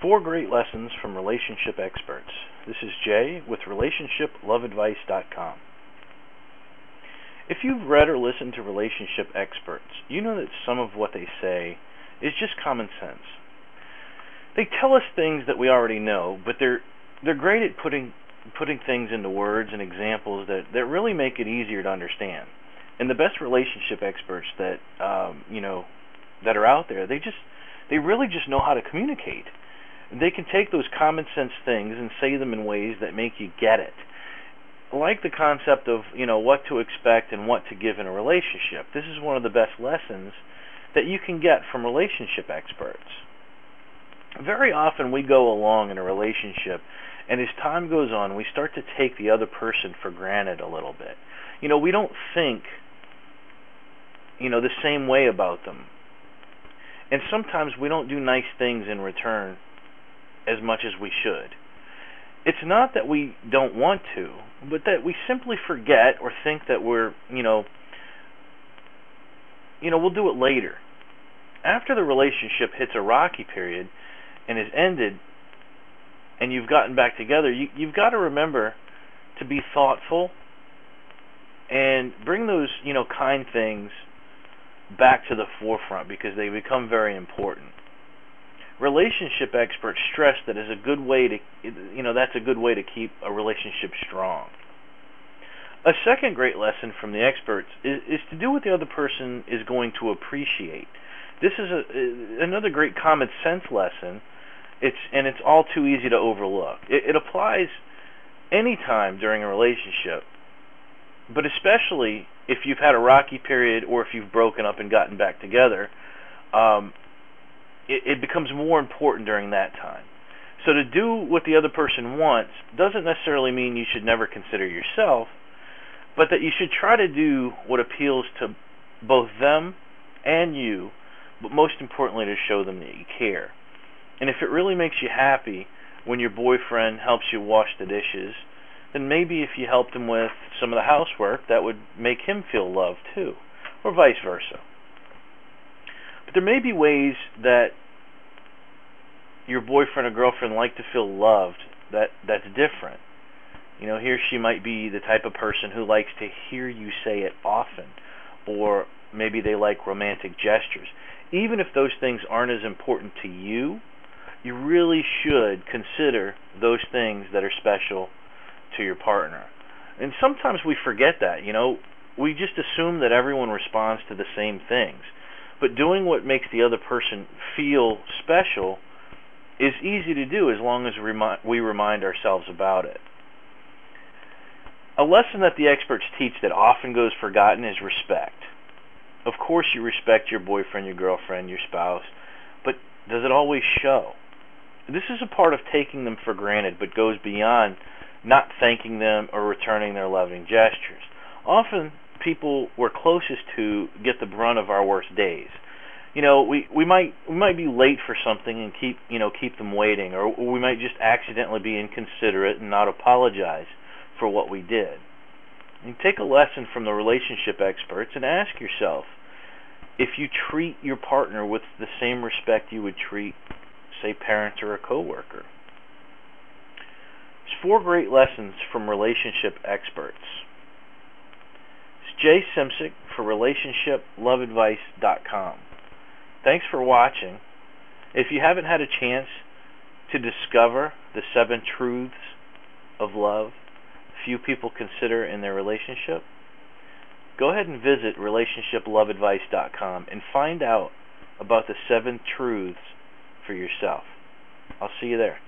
4 great lessons from relationship experts. This is Jay with RelationshipLoveAdvice.com. If you've read or listened to relationship experts, you know that some of what they say is just common sense. They tell us things that we already know, but they're great at putting things into words and examples that really make it easier to understand. And the best relationship experts that that are out there, they really just know how to communicate. They can take those common sense things and say them in ways that make you get it. Like the concept of, what to expect and what to give in a relationship. This is one of the best lessons that you can get from relationship experts. Very often we go along in a relationship, and as time goes on, we start to take the other person for granted a little bit. We don't think, the same way about them. And sometimes we don't do nice things in return as much as we should. It's not that we don't want to, but that we simply forget or think that we'll do it later. After the relationship hits a rocky period and is ended and you've gotten back together, you've got to remember to be thoughtful and bring those, kind things back to the forefront because they become very important. Relationship experts stress that is a good way to, that's a good way to keep a relationship strong. A second great lesson from the experts is to do what the other person is going to appreciate. This is another great common sense lesson. It's all too easy to overlook. It applies anytime during a relationship, but especially if you've had a rocky period or if you've broken up and gotten back together. It becomes more important during that time. So to do what the other person wants doesn't necessarily mean you should never consider yourself, but that you should try to do what appeals to both them and you, but most importantly to show them that you care. And if it really makes you happy when your boyfriend helps you wash the dishes, then maybe if you helped him with some of the housework, that would make him feel loved too, or vice versa. But there may be ways that your boyfriend or girlfriend like to feel loved that's different. He or she might be the type of person who likes to hear you say it often, or maybe they like romantic gestures. Even if those things aren't as important to you, you really should consider those things that are special to your partner. And sometimes we forget that, we just assume that everyone responds to the same things. But doing what makes the other person feel special is easy to do as long as we remind ourselves about it. A lesson that the experts teach that often goes forgotten is respect. Of course you respect your boyfriend, your girlfriend, your spouse, but does it always show? This is a part of taking them for granted, but goes beyond not thanking them or returning their loving gestures. Often people we're closest to get the brunt of our worst days. We might be late for something and keep them waiting, or we might just accidentally be inconsiderate and not apologize for what we did. And take a lesson from the relationship experts and ask yourself if you treat your partner with the same respect you would treat, say, parents or a coworker. There's 4 great lessons from relationship experts. It's Jay Simsick for RelationshipLoveAdvice.com. Thanks for watching. If you haven't had a chance to discover the 7 truths of love few people consider in their relationship, go ahead and visit RelationshipLoveAdvice.com and find out about the 7 truths for yourself. I'll see you there.